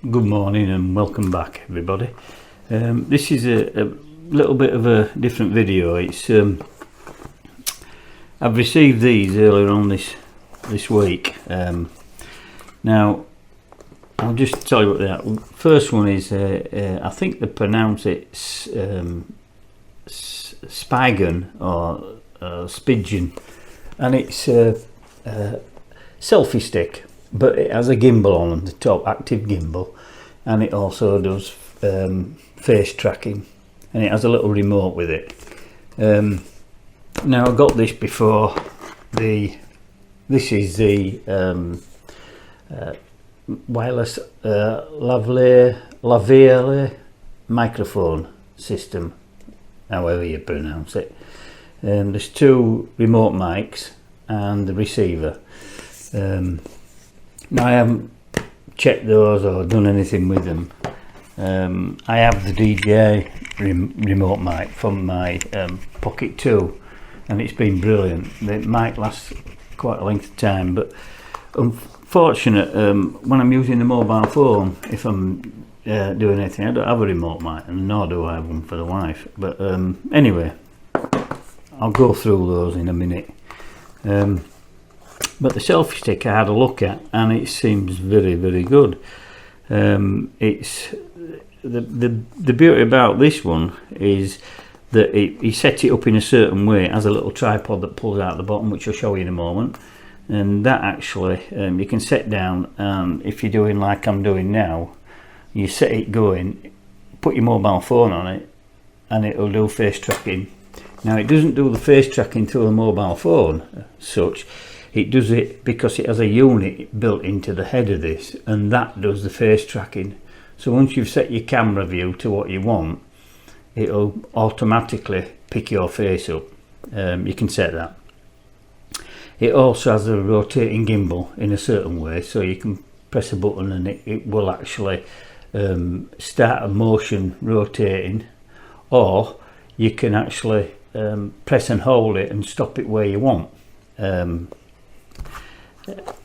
Good morning and welcome back, everybody. This is a little bit of a different video. It's I've received these earlier on this week. Now I'll just tell you what they are. First one is I think they pronounce it Spigen or Spidgen, and it's a selfie stick, but it has a gimbal on the top, active gimbal, and it also does face tracking, and it has a little remote with it. Now I got this before this is the wireless lavalier microphone system, however you pronounce it. There's two remote mics and the receiver. Now I haven't checked those or done anything with them. I have the DJI remote mic from my Pocket 2, and it's been brilliant. It might last quite a length of time, but unfortunate when I'm using the mobile phone, if I'm doing anything, I don't have a remote mic, and nor do I have one for the wife. But anyway, I'll go through those in a minute. But the selfie stick I had a look at, and it seems very, very good. It's the beauty about this one is that he set it up in a certain way. It has a little tripod that pulls out the bottom, which I'll show you in a moment, and that actually you can set down, and if you're doing like I'm doing now, you set it going, put your mobile phone on it, and it'll do face tracking. Now it doesn't do the face tracking through the mobile phone as such. It does it because it has a unit built into the head of this, and that does the face tracking. So once you've set your camera view to what you want, it'll automatically pick your face up. You can set that. It also has a rotating gimbal in a certain way, so you can press a button and it will actually start a motion rotating, or you can actually press and hold it and stop it where you want.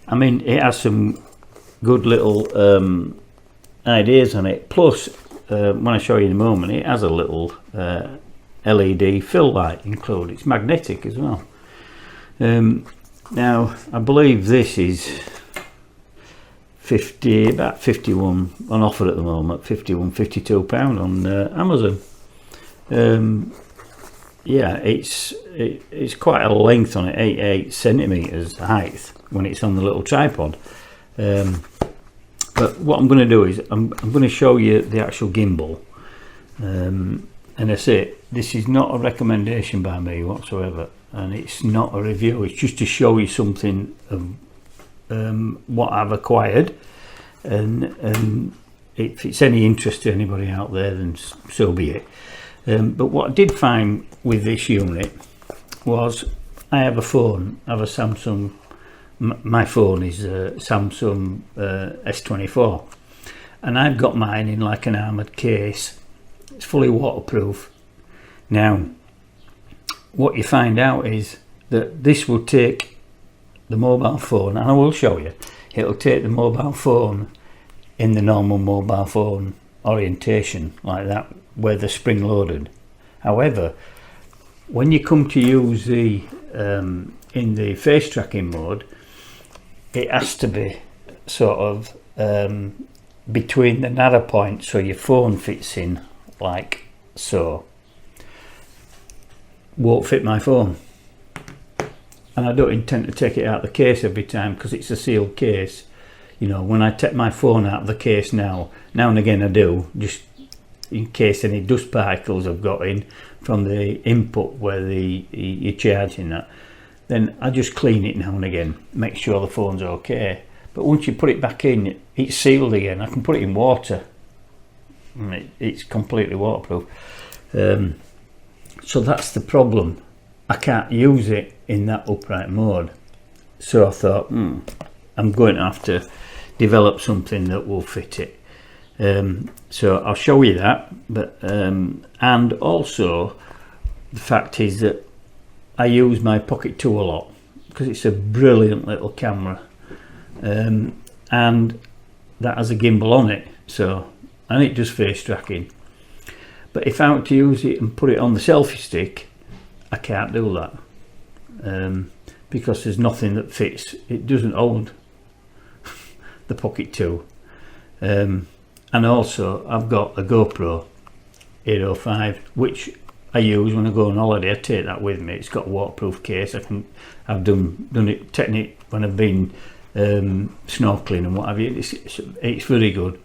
I mean, it has some good little ideas on it. Plus, when I show you in a moment, it has a little LED fill light included. It's magnetic as well. Now, I believe this is about 51 on offer at the moment. £52 on Amazon. Yeah, it's quite a length on it, 8 centimeters height when it's on the little tripod. But what I'm going to do is I'm going to show you the actual gimbal, and that's it. This is not a recommendation by me whatsoever, and it's not a review. It's just to show you something of what I've acquired, and if it's any interest to anybody out there, then so be it. But what I did find with this unit was I have a phone. I have a Samsung. My phone is a Samsung S24, and I've got mine in like an armoured case. It's fully waterproof. Now, what you find out is that this will take the mobile phone, and I will show you. It'll take the mobile phone in the normal mobile phone orientation, like that, where they're spring loaded. However, when you come to use the in the face tracking mode, it has to be sort of between the narrow points, so your phone fits in like so. Won't fit my phone, and I don't intend to take it out of the case every time because it's a sealed case. You know, when I take my phone out of the case now and again I do, just in case any dust particles I've got in from the input where you're charging that, then I just clean it now and again, make sure the phone's okay. But once you put it back in, it's sealed again. I can put it in water, and it's completely waterproof. So that's the problem. I can't use it in that upright mode. So I thought, I'm going to have to develop something that will fit it. So I'll show you that. But and also the fact is that I use my Pocket 2 a lot because it's a brilliant little camera, and that has a gimbal on it. So, and it does face tracking. But if I want to use it and put it on the selfie stick, I can't do that, because there's nothing that fits. It doesn't hold the Pocket 2. And also I've got a GoPro 805, which I use when I go on holiday. I take that with me. It's got a waterproof case. I've done it, taken it when I've been snorkeling and what have you. It's very good.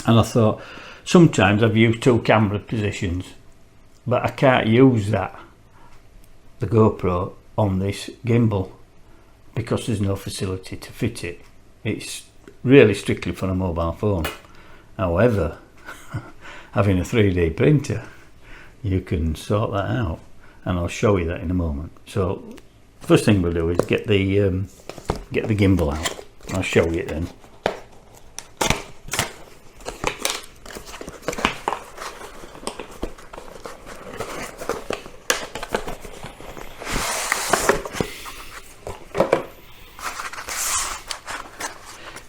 And I thought, sometimes I've used 2 camera positions, but I can't use the GoPro on this gimbal because there's no facility to fit it. It's really strictly for a mobile phone. However, having a 3D printer, you can sort that out, and I'll show you that in a moment. So first thing we'll do is get the gimbal out. I'll show you it then.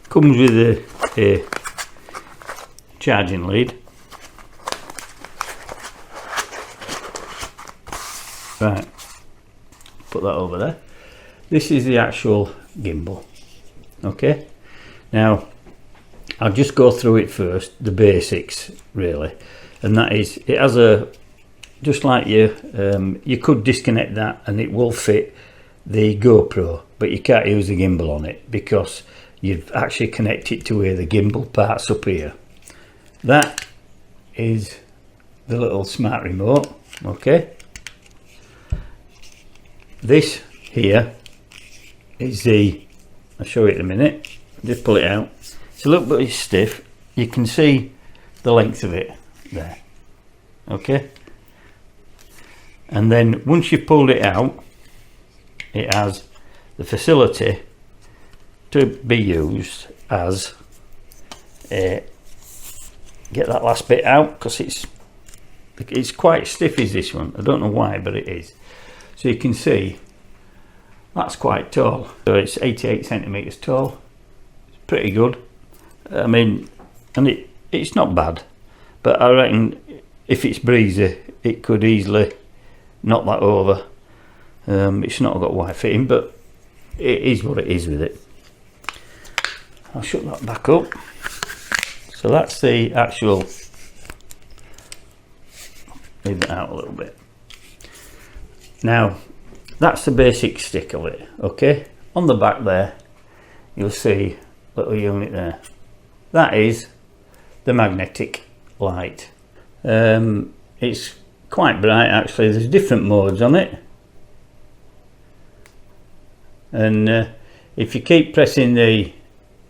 Comes with a charging lead. Right, put that over there. This is the actual gimbal. Okay, now I'll just go through it first, the basics really, and that is, it has a, just like you could disconnect that and it will fit the GoPro, but you can't use the gimbal on it because you've actually connected to where the gimbal part's up here. That is the little smart remote. Okay, this here is the, I'll show you in a minute, just pull it out. It's a little bit stiff, you can see the length of it there. Okay, and then once you've pulled it out, it has the facility to be used as a, get that last bit out, because it's quite stiff is this one. I don't know why, but it is. So you can see that's quite tall. So it's 88 centimeters tall. It's pretty good. I mean, and it's not bad, but I reckon if it's breezy it could easily knock that over. It's not got wire fitting, but it is what it is with it. I'll shut that back up. So that's the actual, leave it out a little bit. Now that's the basic stick of it. Okay, on the back there you'll see a little unit there. That is the magnetic light. It's quite bright actually. There's different modes on it, and if you keep pressing the,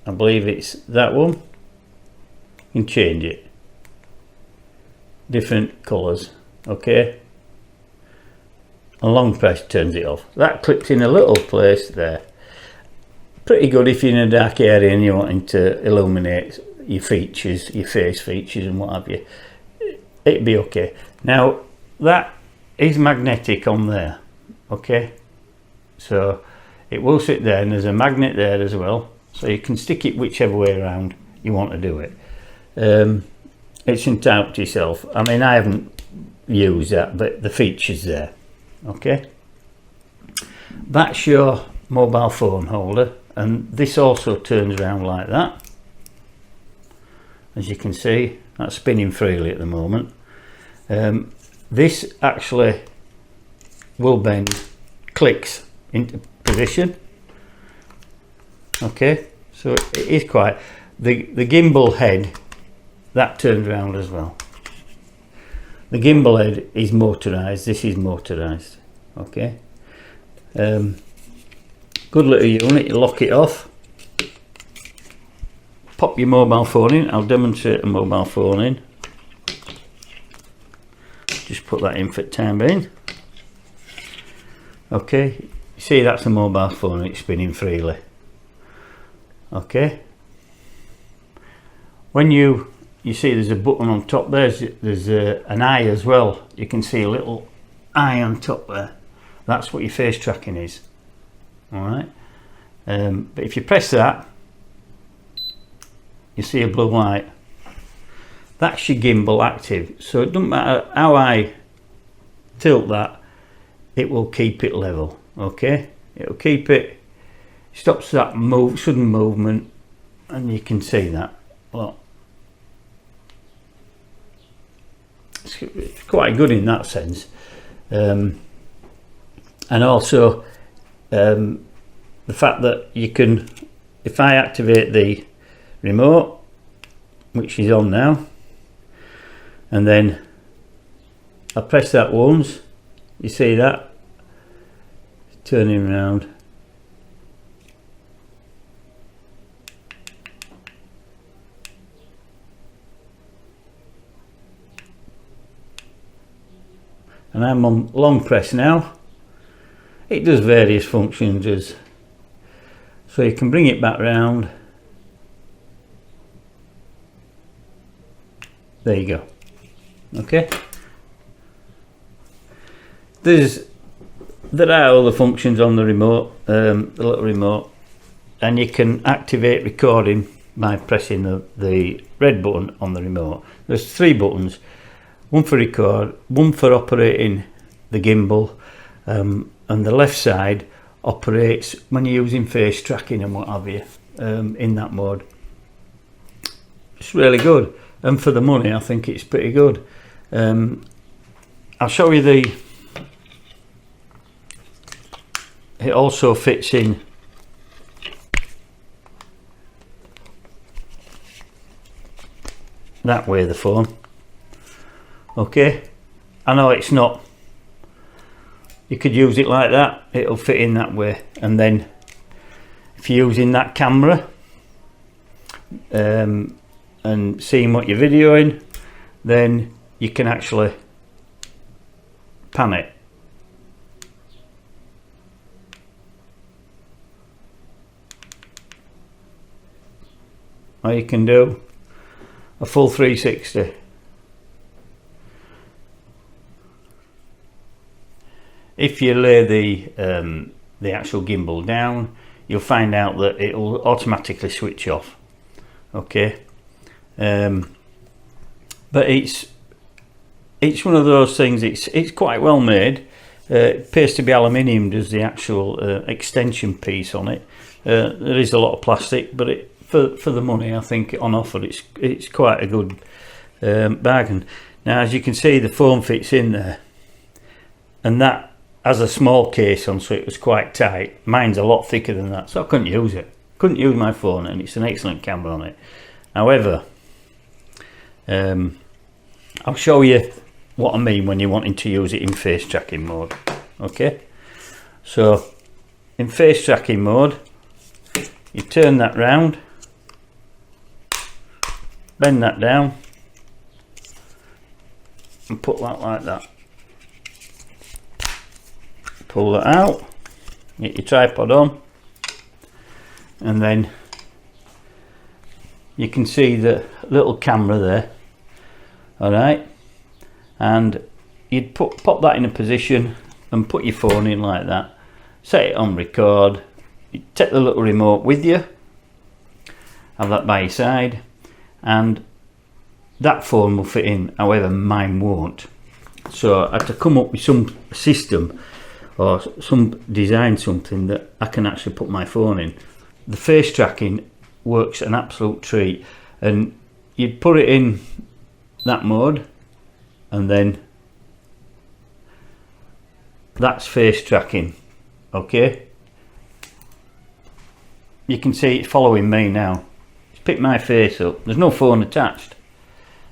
I believe it's that one, you can change it, different colours. Okay, a long press turns it off. That clips in a little place there. Pretty good if you're in a dark area and you're wanting to illuminate your features, your face features and what have you. It'd be okay. Now that is magnetic on there. Okay, so it will sit there, and there's a magnet there as well, so you can stick it whichever way around you want to do it. It's entirely to yourself. I mean, I haven't used that, but the feature's there. Okay, that's your mobile phone holder, and this also turns around like that. As you can see, that's spinning freely at the moment. This actually will bend, clicks into position. Okay, so it is quite, the gimbal head, that turns around as well. The gimbal head is motorized, this is motorized. Okay, good little unit. You lock it off, pop your mobile phone in. I'll demonstrate a mobile phone in. Just put that in for the time being. Okay, you see that's a mobile phone, it's spinning freely. Okay, when you see there's a button on top, there's an eye as well. You can see a little eye on top there. That's what your face tracking is. Alright, but if you press that, you see a blue light. that's your gimbal active. So it doesn't matter how I tilt that, it will keep it level. Okay, it'll keep it, stops that sudden movement, and you can see that. Well, it's quite good in that sense. And also the fact that you can, if I activate the remote, which is on now, and then I press that once, you see that turning around, and I'm on long press now. It does various functions, so you can bring it back round. There you go. Okay, there are other functions on the remote, the little remote, and you can activate recording by pressing the red button on the remote. There's 3 buttons, one for record, one for operating the gimbal, and the left side operates when you're using face tracking and what have you, in that mode. It's really good, and for the money I think it's pretty good. I'll show you it also fits in that way, the phone. Okay, I know it's not, you could use it like that, it'll fit in that way, and then if you're using that camera and seeing what you're videoing, then you can actually pan it. Or you can do a full 360. If you lay the actual gimbal down, you'll find out that it will automatically switch off. Okay, but it's one of those things. It's quite well made. It appears to be aluminium, does the actual extension piece on it. There is a lot of plastic, but for the money, I think on offer it's quite a good bargain. Now, as you can see, the phone fits in there, and that has a small case on, so it was quite tight. Mine's a lot thicker than that, so I couldn't use it. Couldn't use my phone, and it's an excellent camera on it. However, I'll show you what I mean when you're wanting to use it in face tracking mode. Okay, so in face tracking mode, you turn that round, bend that down, and put that like that. Pull that out, get your tripod on, and then you can see the little camera there. Alright, and you'd pop that in a position and put your phone in like that, set it on record, you take the little remote with you, have that by your side, and that phone will fit in. However, mine won't, so I had to come up with some system or design something that I can actually put my phone in. The face tracking works an absolute treat, and you'd put it in that mode, and then that's face tracking. Okay, you can see it's following me now. It's picked my face up. There's no phone attached,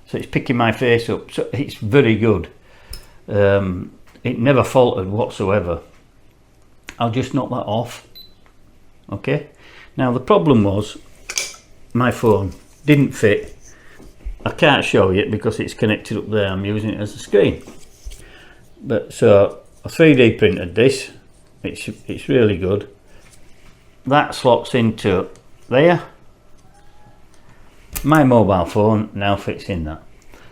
so it's picking my face up, so it's very good. It never faltered whatsoever. I'll just knock that off. Okay, now the problem was my phone didn't fit. I can't show you it because it's connected up there. I'm using it as a screen, but so I 3D printed this. It's really good. That slots into there. My mobile phone now fits in that,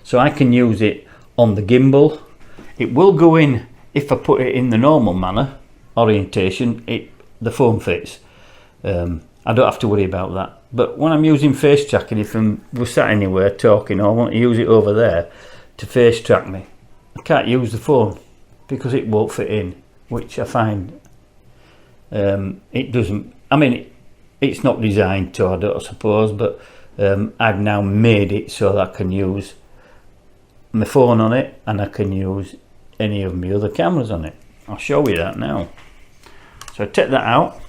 so I can use it on the gimbal. It will go in if I put it in the normal manner orientation. The phone fits, I don't have to worry about that. But when I'm using face tracking, if we're sat anywhere talking, or I want to use it over there to face track me, I can't use the phone because it won't fit in, which I find it doesn't. I mean, it's not designed to, I don't suppose, but I've now made it so that I can use my phone on it and I can use any of my other cameras on it. I'll show you that now. So I take that out.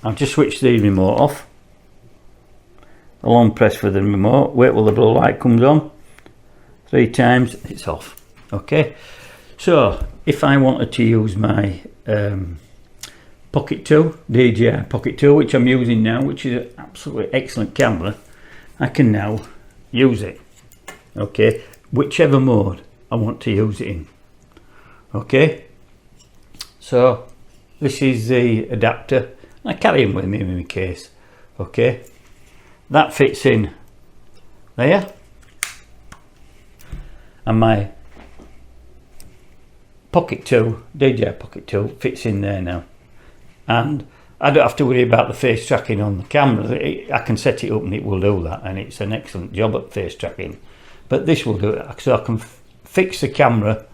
I'll just switch the remote off. A long press for the remote. Wait till the blue light comes on. 3 times, it's off. Okay. So if I wanted to use my Pocket 2, DJI Pocket 2, which I'm using now, which is an absolutely excellent camera, I can now use it. Okay. Whichever mode I want to use it in. Okay. So this is the adapter. I carry them with me in my case. Okay, that fits in there, and my Pocket 2, DJI Pocket 2, fits in there now, and I don't have to worry about the face tracking on the camera. I can set it up and it will do that, and it's an excellent job at face tracking. But this will do it, so I can fix the camera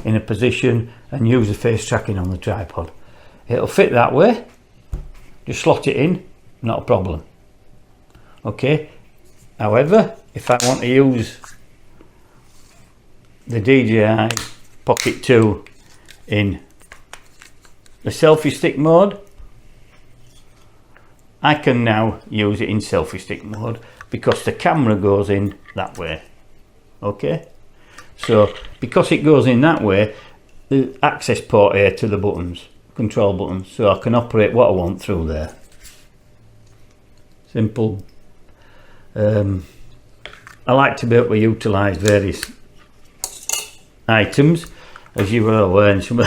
in a position and use the face tracking on the tripod. It'll fit that way. Just slot it in, not a problem. Okay. However, if I want to use the DJI Pocket 2 in the selfie stick mode, I can now use it in selfie stick mode because the camera goes in that way. Okay. So because it goes in that way, the access port here to the buttons, control buttons, so I can operate what I want through there. Simple. I like to be able to utilise various items, as you will aware in some of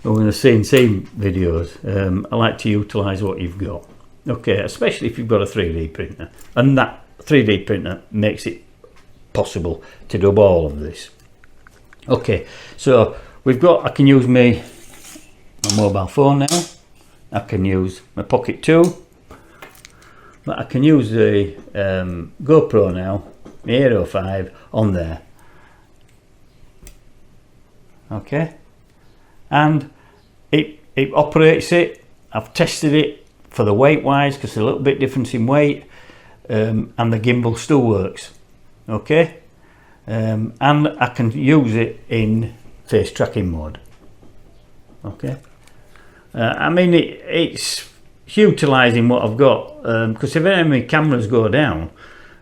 the CNC videos. I like to utilise what you've got. Okay, especially if you've got a 3D printer, and that 3D printer makes it possible to do all of this. Okay, so we've got, I can use my mobile phone now, I can use my Pocket 2, but I can use the GoPro now, my Hero 5 on there. Okay, and it operates it. I've tested it for the weight wise because there's a little bit difference in weight, and the gimbal still works. Okay, and I can use it in face tracking mode. Okay, I mean it's utilising what I've got, because if any of my cameras go down,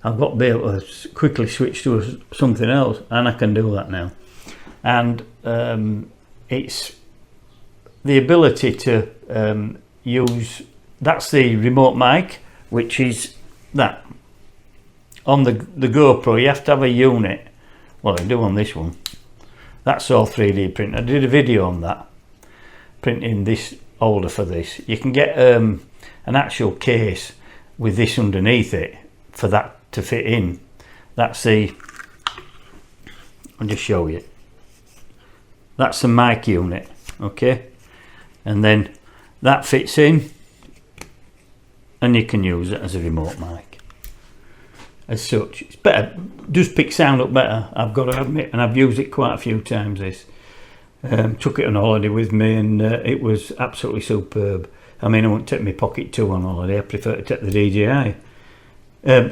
I've got to be able to quickly switch to something else, and I can do that now. And it's the ability to use, that's the remote mic, which is that. On the GoPro you have to have a unit, well I do on this one, that's all 3D print. I did a video on that, printing this holder for this. You can get an actual case with this underneath it for that to fit in. That's the, I'll just show you, that's the mic unit. Okay, and then that fits in and you can use it as a remote mic. As such, it's better, does pick sound up better, I've got to admit, and I've used it quite a few times. This took it on holiday with me, and it was absolutely superb. I mean, I won't take my Pocket 2 on holiday, I prefer to take the DJI,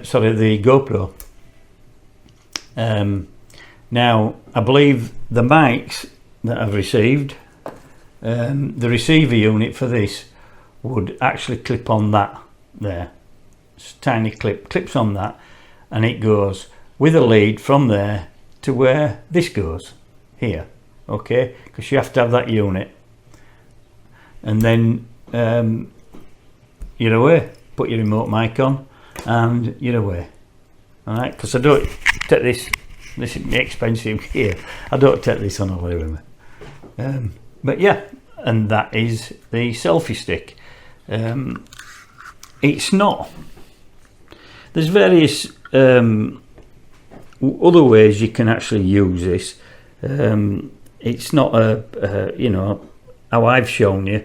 sorry, the GoPro. Now I believe the mics that I've received, the receiver unit for this would actually clip on that there. It's a tiny clip, clips on that, and it goes with a lead from there to where this goes here. Okay, because you have to have that unit, and then you're away. Put your remote mic on and you're away. All right, because I don't take this is expensive here, I don't take this on holiday with me. But yeah, and that is the selfie stick. It's not, there's various other ways you can actually use this. It's not a you know, how I've shown you.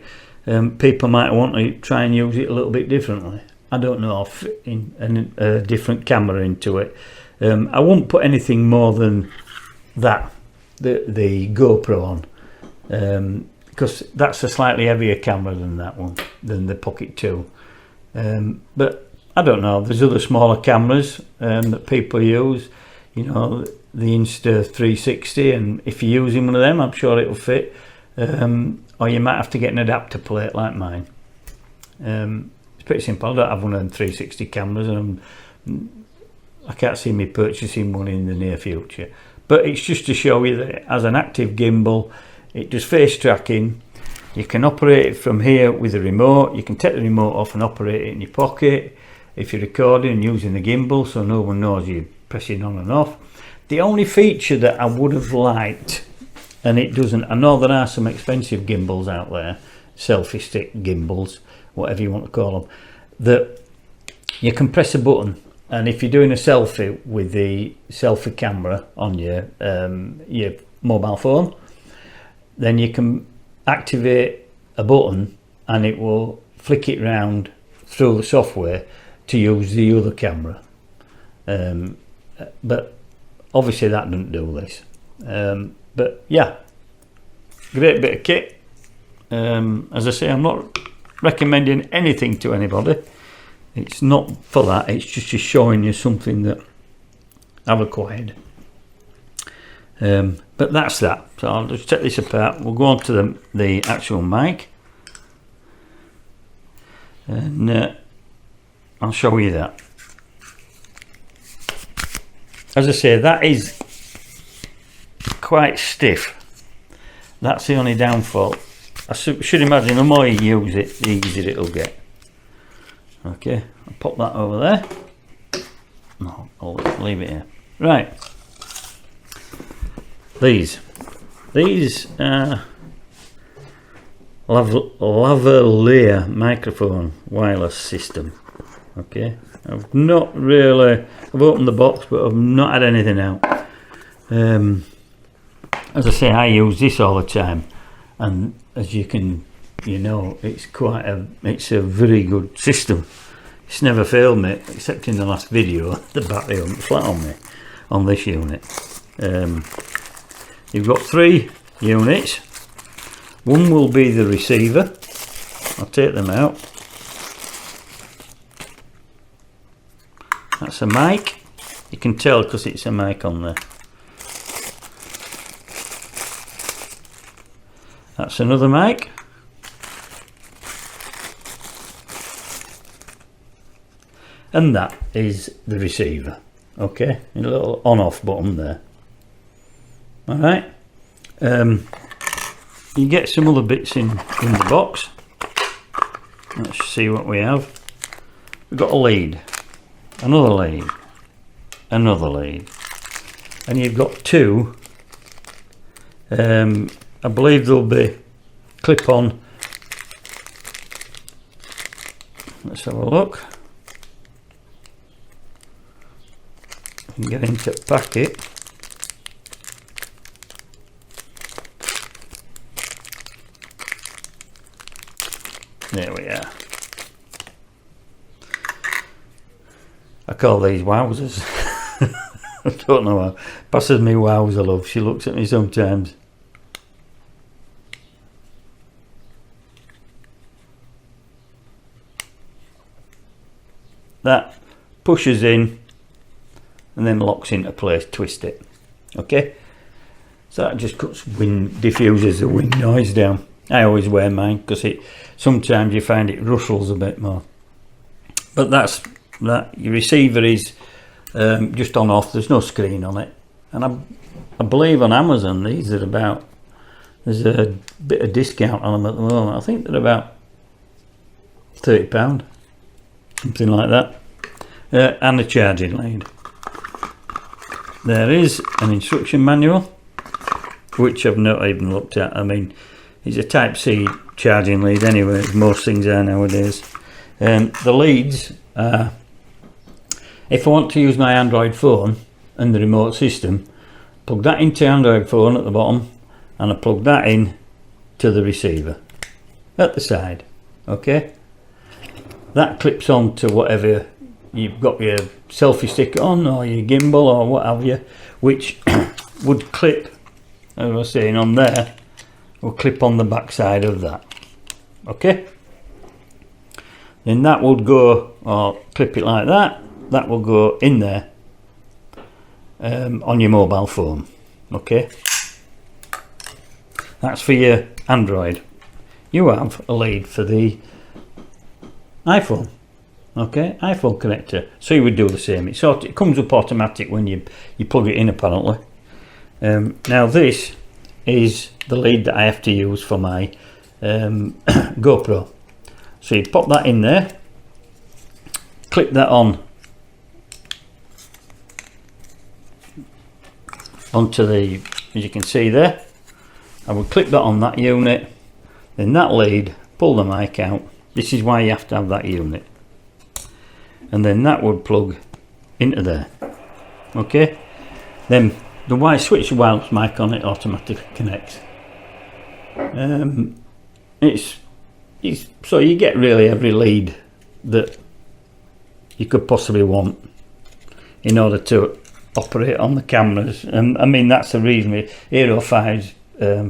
people might want to try and use it a little bit differently. I don't know, in a different camera into it. I won't put anything more than that, the GoPro on, because that's a slightly heavier camera than that one, than the Pocket 2. But I don't know, there's other smaller cameras that people use, you know, the Insta360, and if you're using one of them, I'm sure it'll fit. Or you might have to get an adapter plate like mine. It's pretty simple. I don't have one of them 360 cameras, and I can't see me purchasing one in the near future. But it's just to show you that as an active gimbal, it does face tracking. You can operate it from here with a remote. You can take the remote off and operate it in your pocket if you're recording and using the gimbal, so no one knows you're pressing on and off. The only feature that I would have liked, and it doesn't, I know there are some expensive gimbals out there, selfie stick gimbals, whatever you want to call them, that you can press a button, and if you're doing a selfie with the selfie camera on your mobile phone, then you can activate a button and it will flick it round through the software to use the other camera. But obviously that doesn't do this. But yeah, great bit of kit. As I say, I'm not recommending anything to anybody. It's not for that, it's just showing you something that I've acquired. But that's that. So I'll just take this apart. We'll go on to the actual mic, and I'll show you that. As I say, that is quite stiff. That's the only downfall. I should imagine the more you use it, the easier it'll get. Okay, I'll pop that over there. No, I'll leave it here. Right. These lavalier microphone wireless system. Okay, I've opened the box, but I've not had anything out. As I say, I use this all the time, and as you can, it's a very good system. It's never failed me, except in the last video. The battery went flat on me on this unit. You've got 3 units. One will be the receiver. I'll take them out. That's a mic. You can tell because it's a mic on there. That's another mic. And that is the receiver. Okay, a little on-off button there. Alright, you get some other bits in the box. Let's see what we have. We've got a lead, another lead, another lead, and you've got 2. I believe they'll be clip-on. Let's have a look. We can get into packet. There we are. I call these wowzers. I don't know how. Passes me wowzer love. She looks at me sometimes. That pushes in and then locks into place. Twist it. Okay. So that just diffuses the wind noise down. I always wear mine because sometimes you find it rustles a bit more. But that's that. Your receiver is just on off. There's no screen on it, and I believe on Amazon these are about. There's a bit of discount on them at the moment. I think they're about £30, something like that, and a charging lead. There is an instruction manual, which I've not even looked at. I mean, it's a Type-C charging lead anyway, as most things are nowadays. The leads are, if I want to use my Android phone and the remote system, plug that into Android phone at the bottom, and I plug that in to the receiver. at the side. Okay, that clips on to whatever you've got your selfie stick on, or your gimbal, or what have you, which would clip, as I was saying, on there, will clip on the back side of that. Okay, then that would go, or clip it like that, that will go in there on your mobile phone. Okay, that's for your Android. You have a lead for the iPhone. Okay, iPhone connector, so you would do the same. It comes up automatic when you plug it in, apparently. Now this is the lead that I have to use for my GoPro. So you pop that in there, clip that on onto the, as you can see there, I will clip that on that unit, then that lead, pull the mic out. This is why you have to have that unit, and then that would plug into there. Okay, then the switch the wireless mic on, it automatically connects. It's so you get really every lead that you could possibly want in order to operate on the cameras. And I mean, that's the reason Hero 5's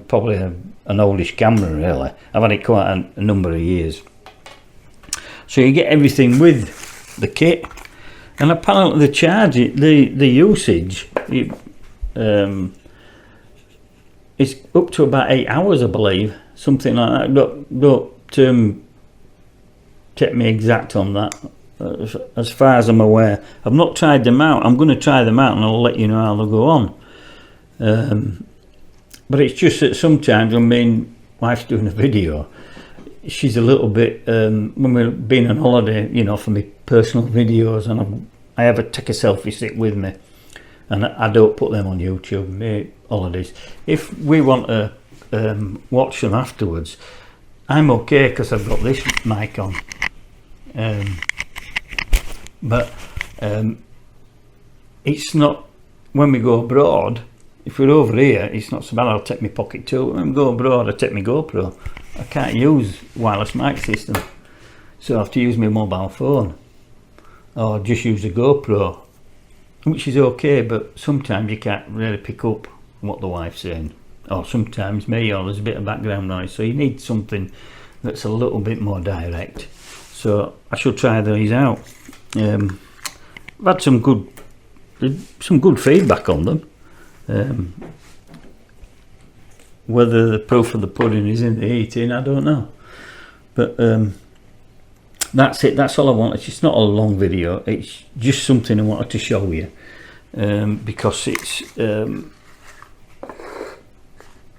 probably an oldish camera, really. I've had it quite a number of years. So you get everything with the kit, and apparently the charge, the usage, it's up to about 8 hours, I believe, something like that. Don't take me exact on that. As far as I'm aware, I've not tried them out. I'm going to try them out, and I'll let you know how they'll go on. But it's just that sometimes, I mean, wife's doing a video. She's a little bit, when we've been on holiday, you know, for my personal videos, and I have take a selfie stick with me, and I don't put them on YouTube, my holidays. If we want to watch them afterwards, I'm okay because I've got this mic on. But it's not, when we go abroad, if we're over here, it's not so bad. I'll take my Pocket 2. When we go abroad, I take my GoPro. I can't use wireless mic system, so I have to use my mobile phone, or just use a GoPro, which is okay, but sometimes you can't really pick up what the wife's saying, or sometimes me, or there's a bit of background noise, so you need something that's a little bit more direct. So I should try these out. I've had some good feedback on them. Whether the proof of the pudding is in the eating, I don't know. But that's it. That's all I wanted. It's not a long video. It's just something I wanted to show you, because it's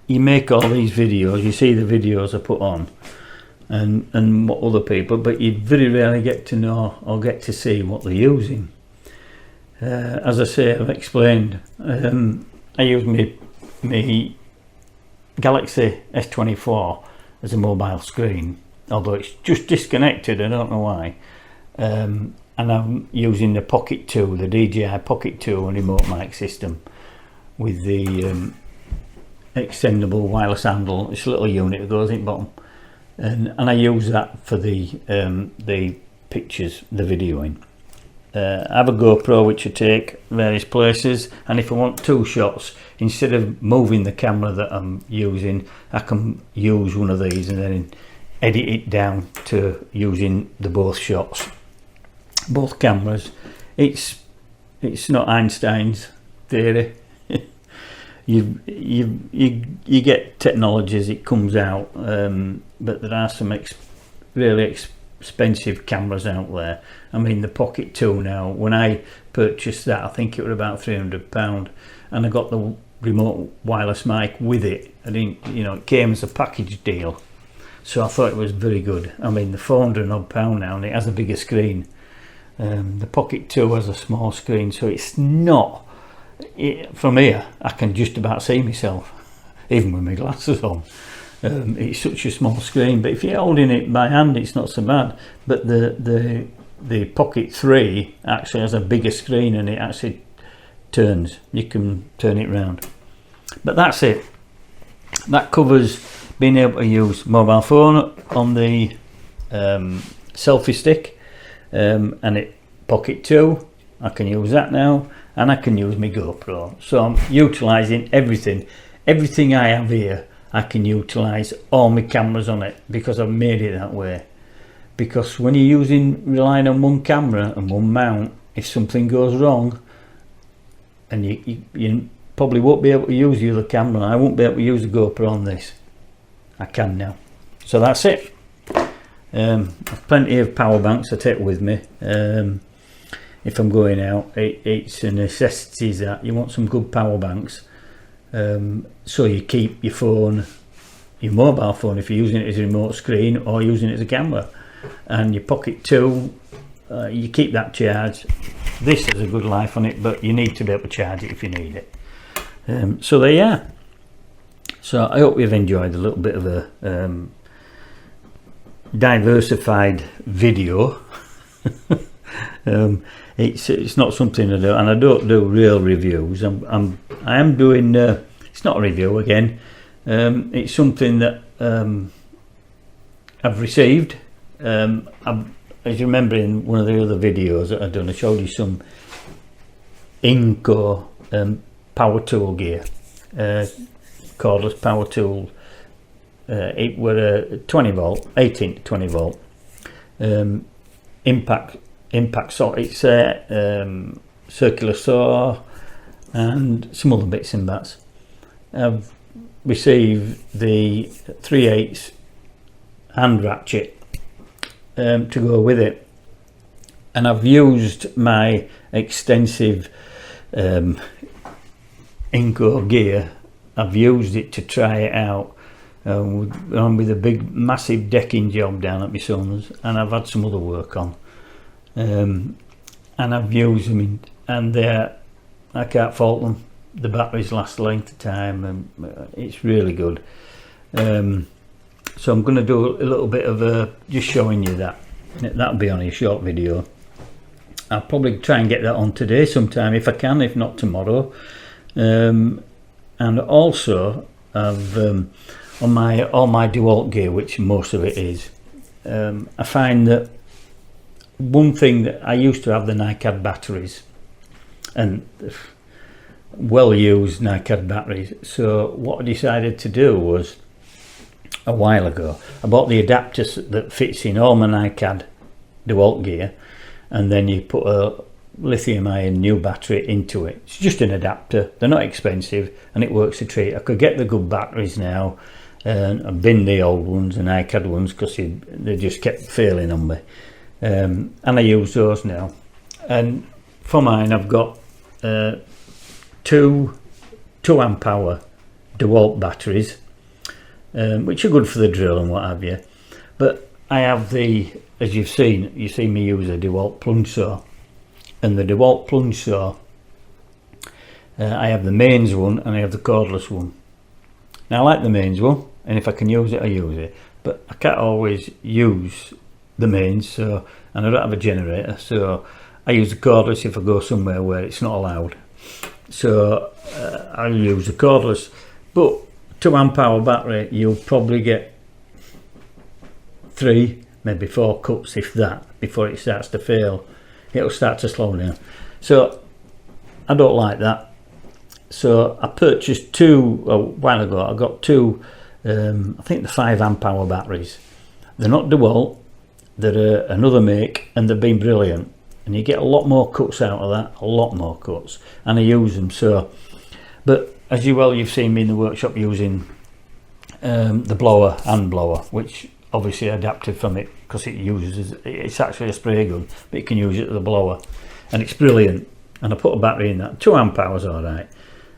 you make all these videos. You see the videos I put on, and what other people, but you very rarely get to know or get to see what they're using. As I say, I've explained. I use me Galaxy S24 as a mobile screen, although it's just disconnected, I don't know why. And I'm using the Pocket 2, the DJI Pocket 2 remote mic system with the extendable wireless handle. It's a little unit that goes in the bottom, and I use that for the pictures, the videoing. I have a GoPro which I take various places, and if I want 2 shots, instead of moving the camera that I'm using, I can use one of these and then edit it down to using the both shots, both cameras. It's not Einstein's theory. you get technology as it comes out, but there are some really expensive cameras out there. I mean, the Pocket 2 now, when I purchased that, I think it was about £300, and I got the remote wireless mic with it. I didn't, you know, it came as a package deal, so I thought it was very good. I mean, the £400 odd now, and it has a bigger screen. The Pocket 2 has a small screen, so it's not, from here I can just about see myself, even with my glasses on. It's such a small screen, but if you're holding it by hand, it's not so bad. But the Pocket 3 actually has a bigger screen, and it actually turns. You can turn it round. But that's it. That covers being able to use mobile phone on the selfie stick, and it Pocket 2, I can use that now, and I can use my GoPro. So I'm utilising everything I have here. I can utilise all my cameras on it because I've made it that way. Because when you're relying on one camera and one mount, if something goes wrong, and you probably won't be able to use the other camera. I won't be able to use the GoPro on this. I can now. So that's it. I've plenty of power banks I take with me. If I'm going out, it's a necessity that you want some good power banks. So you keep your phone, your mobile phone, if you're using it as a remote screen or using it as a camera, and your Pocket 2, you keep that charged. This has a good life on it, but you need to be able to charge it if you need it. So there you are. So I hope you've enjoyed a little bit of a diversified video. It's not something I do, and I don't do real reviews. I am doing it's not a review again. It's something that I've received. As you remember in one of the other videos that I've done, I showed you some Inco power tool gear, cordless power tool. It were a 20 volt, 18 to 20 volt impact saw. It's a circular saw and some other bits and bats. I've received the 3/8 hand ratchet to go with it, and I've used my extensive Inco gear. I've used it to try it out with a big massive decking job down at my son's, and I've had some other work on, and I've used them and I can't fault them. The batteries last a length of time, and it's really good. So I'm going to do a little bit of just showing you that. That'll be on a short video. I'll probably try and get that on today sometime if I can, if not tomorrow. And also I've on all my DeWalt gear, which most of it is, I find that one thing that I used to have the NiCad batteries, and well used NiCad batteries. So what I decided to do was, a while ago, I bought the adapter that fits in all my NiCad DeWalt gear, and then you put a lithium ion new battery into it. It's just an adapter, they're not expensive, and it works a treat. I could get the good batteries now, and I've binned the old ones, the NiCad ones, because they just kept failing on me, and I use those now. And for mine I've got 2 amp hour DeWalt batteries, which are good for the drill and what have you. But I have as you seen me use a DeWalt plunge saw, and the DeWalt plunge saw, I have the mains one and I have the cordless one. Now I like the mains one, and if I can use it I use it, but I can't always use the mains, and I don't have a generator, so I use the cordless if I go somewhere where it's not allowed. So I'll use the cordless, but 2 amp hour battery, you'll probably get 3, maybe 4 cuts, if that, before it starts to fail. It'll start to slow down. So I don't like that. So I purchased 2 a while ago. I got 2 I think the 5 amp hour batteries. They're not DeWalt, they're another make, and they've been brilliant, and you get a lot more cuts out of that, a lot more cuts, and I use them. So, but as you've seen me in the workshop using the hand blower, which obviously adapted from it because it's actually a spray gun, but you can use it as a blower, and it's brilliant. And I put a battery in that. 2 amp hours, all right.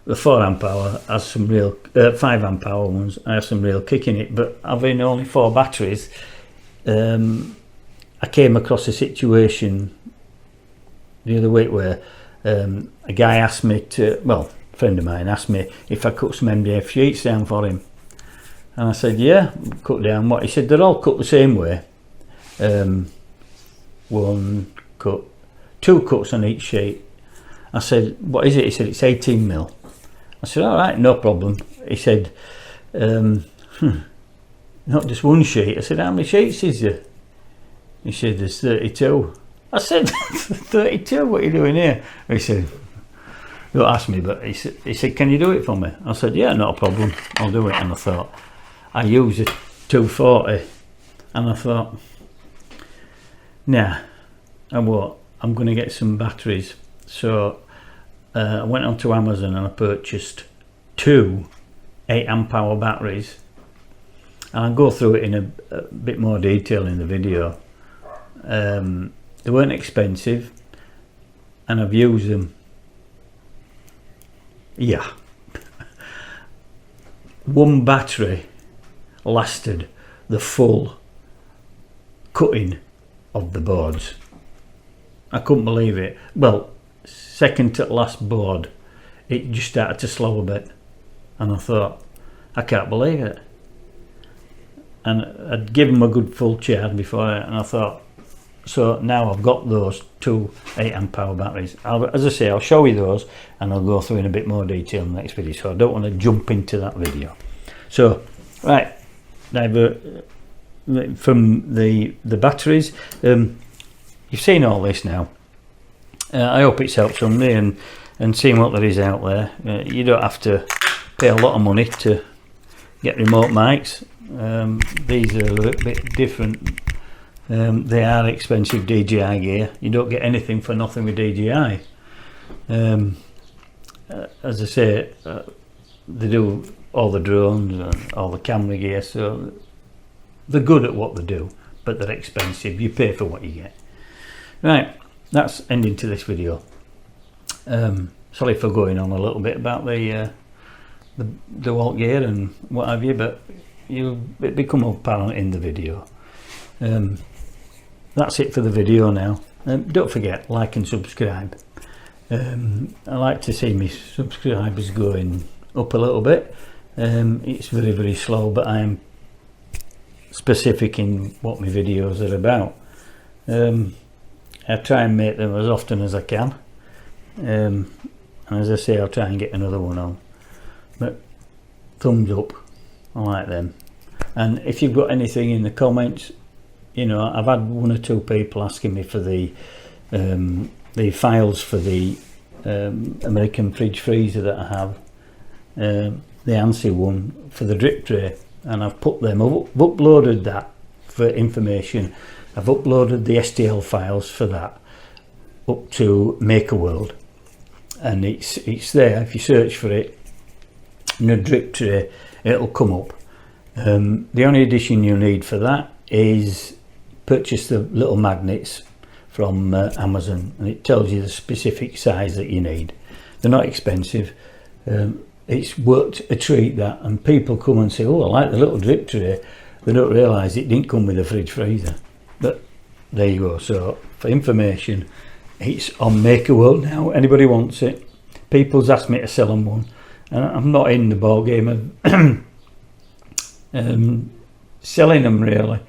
The 4 amp hour has some real 5 amp hour ones. I have some real kick in it, but having only 4 batteries, I came across a situation the other week where a guy asked me a friend of mine asked me if I cut some MDF sheets down for him, and I said, yeah, cut down what? He said, they're all cut the same way, 1 cut, 2 cuts on each sheet. I said, what is it? He said, it's 18 mil. I said, all right, no problem. He said, not just one sheet. I said, how many sheets is there? He said, there's 32. I said, 32, what are you doing here? He said, don't ask me, but he said, can you do it for me? I said, yeah, not a problem, I'll do it. And I thought, I use a 240, and I thought, nah, I won't. I'm going to get some batteries. So I went onto Amazon and I purchased 2 8-amp-hour batteries, and I'll go through it in a bit more detail in the video. They weren't expensive, and I've used them. Yeah. One battery lasted the full cutting of the boards. I couldn't believe it. Well, second to last board, it just started to slow a bit, and I thought, I can't believe it. And I'd given them a good full charge before, and I thought, so now I've got those 2 8-amp-hour batteries. As I say, I'll show you those, and I'll go through in a bit more detail in the next video, so I don't want to jump into that video. So, right, from the batteries, you've seen all this now. I hope it's helped somebody, and seeing what there is out there. You don't have to pay a lot of money to get remote mics. These are a little bit different. They are expensive DJI gear. You don't get anything for nothing with DJI. As I say, they do all the drones and all the camera gear, so they're good at what they do, but they're expensive. You pay for what you get. Right, that's ending to this video. Sorry for going on a little bit about the DeWalt gear and what have you, but you'll become apparent in the video. That's it for the video now. Don't forget, like and subscribe. I like to see my subscribers going up a little bit. It's very, very slow, but I am specific in what my videos are about. I try and make them as often as I can, and as I say, I'll try and get another one on. But thumbs up, I like them. And if you've got anything in the comments, you know, I've had 1 or 2 people asking me for the files for the American fridge freezer that I have, the ANSI one for the drip tray, and I've put them. I've uploaded that for information. I've uploaded the STL files for that up to Maker World, and it's there. If you search for it in a drip tray, it'll come up. The only addition you need for that is purchase the little magnets from Amazon, and it tells you the specific size that you need. They're not expensive. It's worked a treat, that, and people come and say, oh, I like the little drip tray. They don't realise it didn't come with a fridge freezer. But there you go. So for information, it's on Maker World now. Anybody wants it. People's asked me to sell them one, and I'm not in the ball game of selling them, really.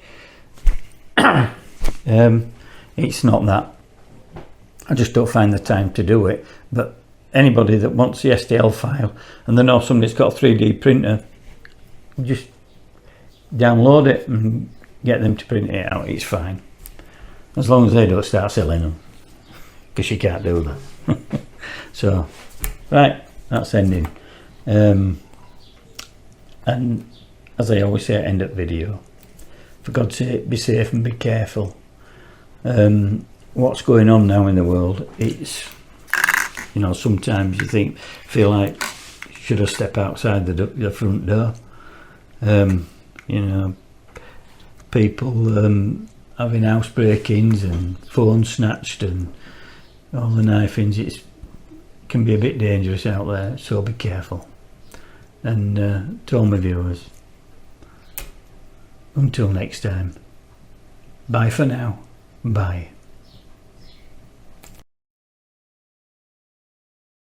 It's not that. I just don't find the time to do it. But anybody that wants the STL file, and they know somebody's got a 3D printer, just download it and get them to print it out. It's fine, as long as they don't start selling them, because you can't do that. So, right, that's ending. And as I always say at end of video, for God's sake, be safe and be careful. What's going on now in the world, it's, you know, sometimes you feel like, should I step outside the front door? You know, people having house break-ins and phones snatched and all the knifings. It can be a bit dangerous out there, so be careful. And to all my viewers, until next time, bye for now. Bye.